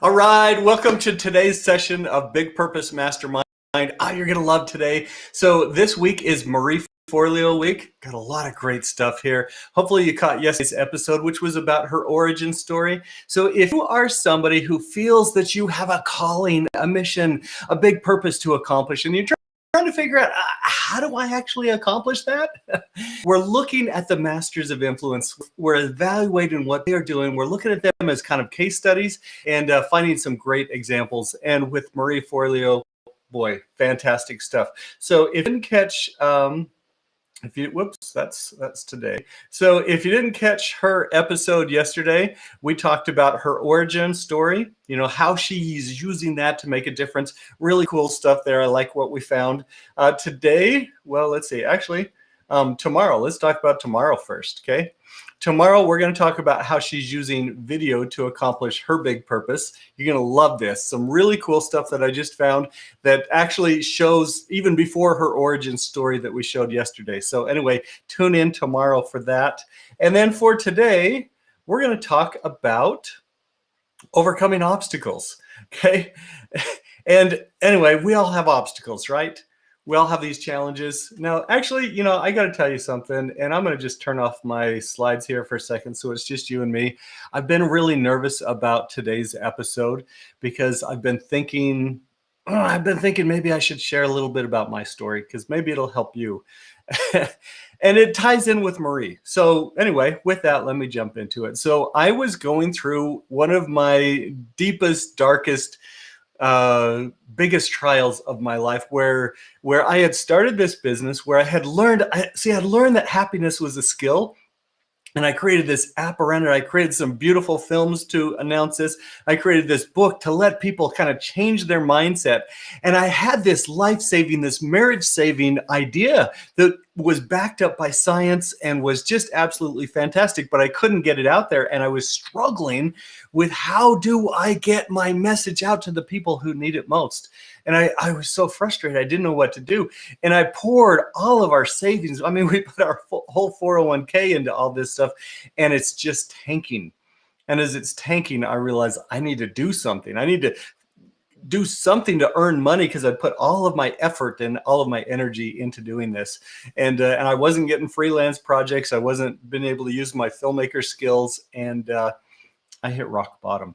All right, welcome to today's session of Big Purpose Mastermind. You're going to love today. So this week is Marie Forleo week. Got a lot of great stuff here. Hopefully you caught yesterday's episode, which was about her origin story. So if you are somebody who feels that you have a calling, a mission, a big purpose to accomplish, and you're trying to figure out how do I actually accomplish that? We're looking at the masters of influence. We're evaluating what they are doing. We're looking at them as kind of case studies and finding some great examples. And with Marie Forleo, boy, fantastic stuff. So if you didn't catch, that's today. So if you didn't catch her episode yesterday, we talked about her origin story, how she's using that to make a difference. Really cool stuff there. I like what we found. Today, well, let's see, actually, tomorrow, let's talk about tomorrow first, okay? Tomorrow, we're going to talk about how she's using video to accomplish her big purpose. You're going to love this. Some really cool stuff that I just found that actually shows even before her origin story that we showed yesterday. So anyway, tune in tomorrow for that. And then for today, we're going to talk about overcoming obstacles, okay? And anyway, we all have obstacles, right? We all have these challenges. Now, actually, I got to tell you something, and I'm going to just turn off my slides here for a second so it's just you and me. I've been really nervous about today's episode because I've been thinking maybe I should share a little bit about my story because maybe it'll help you. And it ties in with Marie. So anyway, with that, let me jump into it. So I was going through one of my deepest, darkest, biggest trials of my life where I had started this business, where I had learned that happiness was a skill. And I created this app around it. I created some beautiful films to announce this. I created this book to let people kind of change their mindset. And I had this life-saving, this marriage-saving idea that was backed up by science and was just absolutely fantastic, but I couldn't get it out there. And I was struggling with how do I get my message out to the people who need it most? And I was so frustrated. I didn't know what to do. And I poured all of our savings. I mean, we put our whole 401k into all this stuff, and it's just tanking. And as it's tanking, I realized I need to do something. I need to do something to earn money because I put all of my effort and all of my energy into doing this. And I wasn't getting freelance projects. I wasn't been able to use my filmmaker skills. And I hit rock bottom.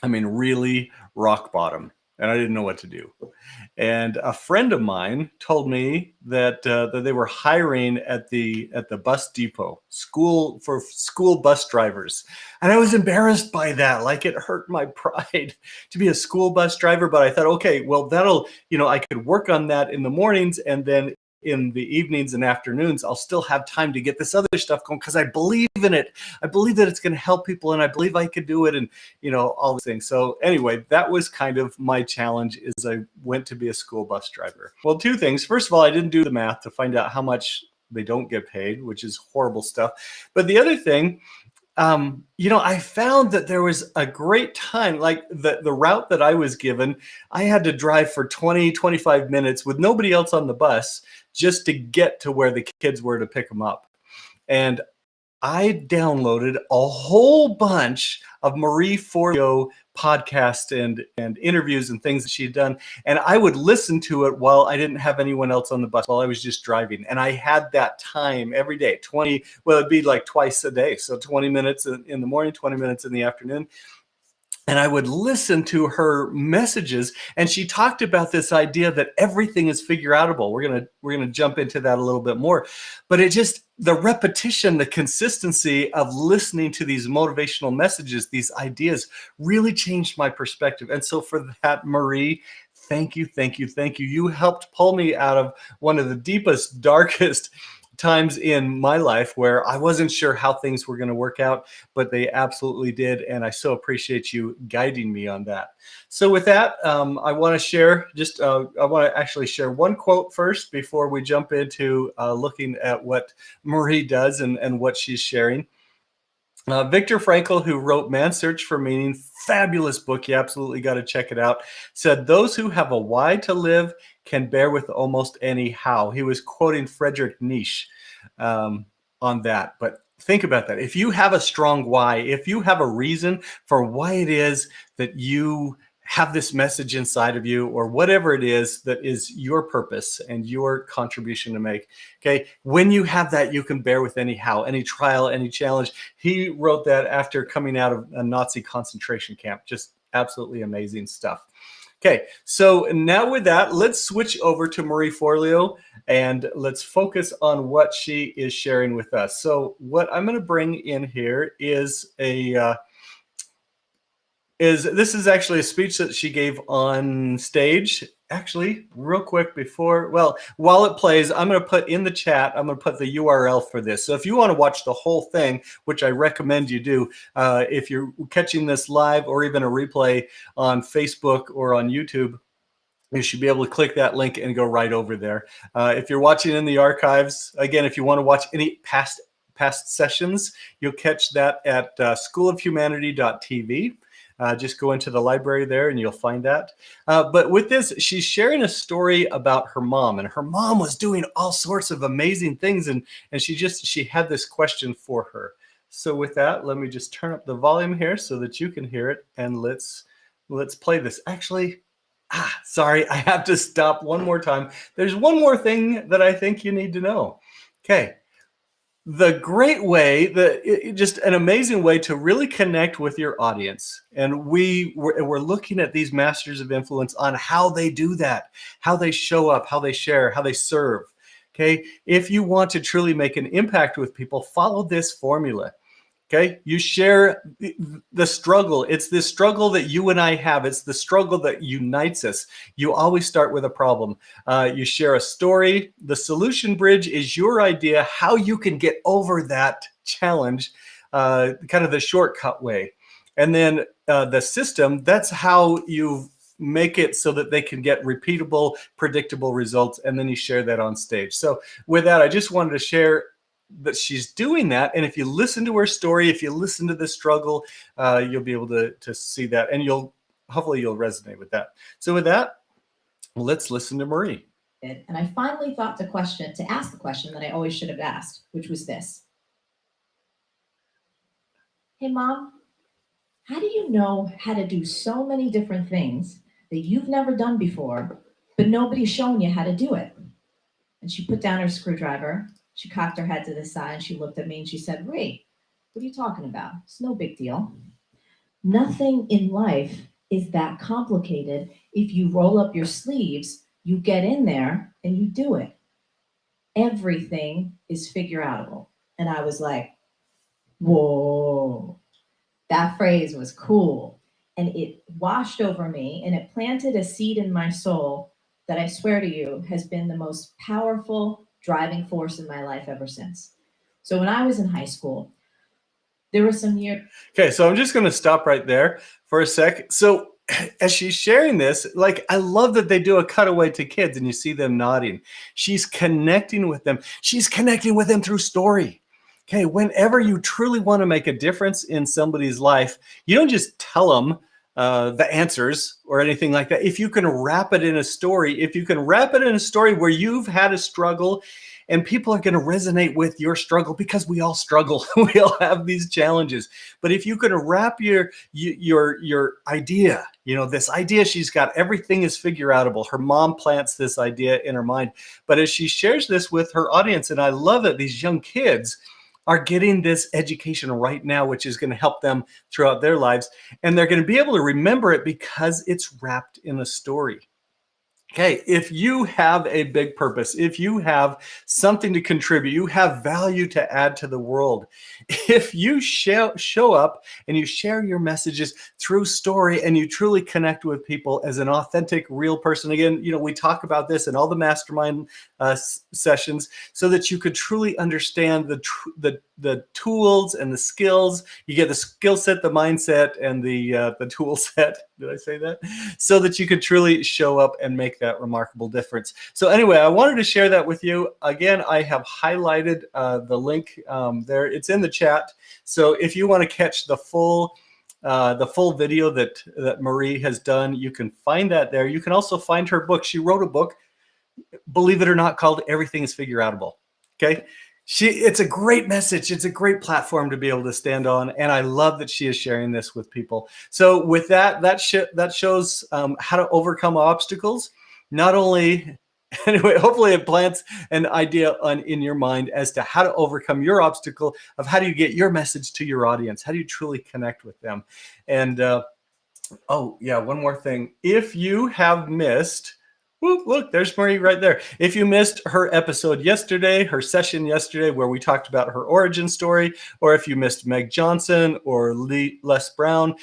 I mean, really rock bottom. And I didn't know what to do. And a friend of mine told me that they were hiring at the bus depot, school bus drivers. And I was embarrassed by that. Like, it hurt my pride to be a school bus driver. But I thought, okay, well, I could work on that in the mornings, and then in the evenings and afternoons, I'll still have time to get this other stuff going because I believe in it. I believe that it's going to help people, and I believe I could do it, and all these things. So anyway, that was kind of my challenge, is I went to be a school bus driver. Well, two things. First of all, I didn't do the math to find out how much they don't get paid, which is horrible stuff. But the other thing, I found that there was a great time, like the route that I was given, I had to drive for 20, 25 minutes with nobody else on the bus just to get to where the kids were to pick them up. And I downloaded a whole bunch of Marie Forleo podcasts and interviews and things that she'd done. And I would listen to it while I didn't have anyone else on the bus, while I was just driving. And I had that time every day, it'd be like twice a day. So 20 minutes in the morning, 20 minutes in the afternoon. And I would listen to her messages, and she talked about this idea that everything is figure outable. We're gonna jump into that a little bit more, but the repetition, the consistency of listening to these motivational messages, these ideas, really changed my perspective. And so for that, Marie, thank you. You helped pull me out of one of the deepest, darkest times in my life where I wasn't sure how things were going to work out, but they absolutely did. And I so appreciate you guiding me on that. So with that, I want to actually share one quote first before we jump into looking at what Marie does and what she's sharing. Viktor Frankl, who wrote Man's Search for Meaning, fabulous book, you absolutely got to check it out, said, "Those who have a why to live can bear with almost any how." He was quoting Friedrich Nietzsche on that, but Think about that. If you have a strong why, if you have a reason for why it is that you have this message inside of you, or whatever it is that is your purpose and your contribution to make, okay, when you have that, you can bear with any how, any trial, any challenge. He wrote that after coming out of a Nazi concentration camp. Just absolutely amazing stuff. Okay, so now with that, let's switch over to Marie Forleo and let's focus on what she is sharing with us. So what I'm going to bring in here is this is actually a speech that she gave on stage. Actually, real quick before, well, while it plays, I'm going to put in the chat, I'm going to put the URL for this. So if you want to watch the whole thing, which I recommend you do, if you're catching this live or even a replay on Facebook or on YouTube, you should be able to click that link and go right over there. If you're watching in the archives, again, if you want to watch any past sessions, you'll catch that at schoolofhumanity.tv. Just go into the library there and you'll find that. But with this, she's sharing a story about her mom, and her mom was doing all sorts of amazing things. And she had this question for her. So with that, let me just turn up the volume here so that you can hear it. And let's play this. Actually, sorry, I have to stop one more time. There's one more thing that I think you need to know. Okay. The great way, just an amazing way to really connect with your audience. And we're looking at these masters of influence on how they do that, how they show up, how they share, how they serve. Okay. If you want to truly make an impact with people, follow this formula. Okay, you share the struggle. It's this struggle that you and I have. It's the struggle that unites us. You always start with a problem. You share a story. The solution bridge is your idea how you can get over that challenge, kind of the shortcut way. And then the system, that's how you make it so that they can get repeatable, predictable results. And then you share that on stage. So with that, I just wanted to share that she's doing that. And if you listen to her story, if you listen to the struggle, you'll be able to see that, and hopefully you'll resonate with that. So with that, let's listen to Marie. And I finally thought to ask the question that I always should have asked, which was this. Hey, Mom, how do you know how to do so many different things that you've never done before, but nobody's shown you how to do it? And she put down her screwdriver. She cocked her head to the side and she looked at me and she said, Ray, what are you talking about? It's no big deal. Nothing in life is that complicated. If you roll up your sleeves, you get in there and you do it. Everything is figure outable. And I was like, whoa, that phrase was cool. And it washed over me and it planted a seed in my soul that I swear to you has been the most powerful driving force in my life ever since. So when I was in high school, there were some years. Okay, so I'm just going to stop right there for a sec. So as she's sharing this, like, I love that they do a cutaway to kids and you see them nodding. She's connecting with them. She's connecting with them through story. Okay, whenever you truly want to make a difference in somebody's life, you don't just tell them the answers or anything like that. If you can wrap it in a story, where you've had a struggle and people are going to resonate with your struggle, because we all struggle. We all have these challenges. But if you can wrap your idea, this idea she's got, everything is figure outable. Her mom plants this idea in her mind. But as she shares this with her audience, and I love that these young kids are getting this education right now, which is going to help them throughout their lives. And they're going to be able to remember it because it's wrapped in a story. Okay, if you have a big purpose, if you have something to contribute, you have value to add to the world, if you show up and you share your messages through story and you truly connect with people as an authentic, real person, again, we talk about this in all the mastermind sessions, so that you could truly understand the tools and the skills. You get the skill set, the mindset, and the tool set. Did I say that? So that you could truly show up and make that remarkable difference. So anyway, I wanted to share that with you. Again, I have highlighted the link there. It's in the chat. So if you want to catch the full video that Marie has done, you can find that there. You can also find her book. She wrote a book, believe it or not, called Everything is Figure Outable. Okay. It's a great message. It's a great platform to be able to stand on, and I love that she is sharing this with people. So with that shows how to overcome obstacles. Not only anyway, hopefully it plants an idea in your mind as to how to overcome your obstacle of how do you get your message to your audience, how do you truly connect with them. And oh yeah, one more thing. If you have missed, whoop, look, there's Marie right there. If you missed her episode yesterday, her session yesterday, where we talked about her origin story, or if you missed Meg Johnson or Les Brown,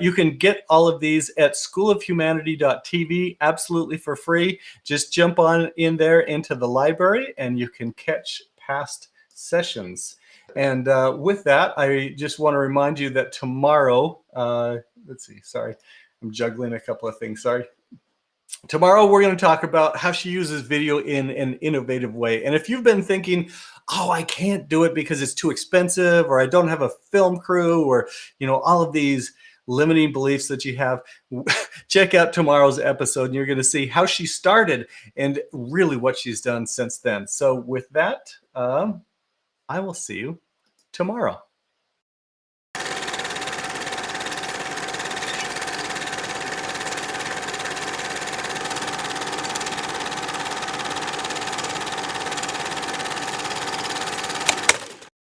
you can get all of these at schoolofhumanity.tv absolutely for free. Just jump on in there into the library and you can catch past sessions. And with that, I just want to remind you that tomorrow, let's see, sorry, I'm juggling a couple of things, sorry. Tomorrow, we're going to talk about how she uses video in an innovative way. And if you've been thinking, oh, I can't do it because it's too expensive, or I don't have a film crew, or, all of these limiting beliefs that you have, check out tomorrow's episode and you're going to see how she started and really what she's done since then. So with that, I will see you tomorrow.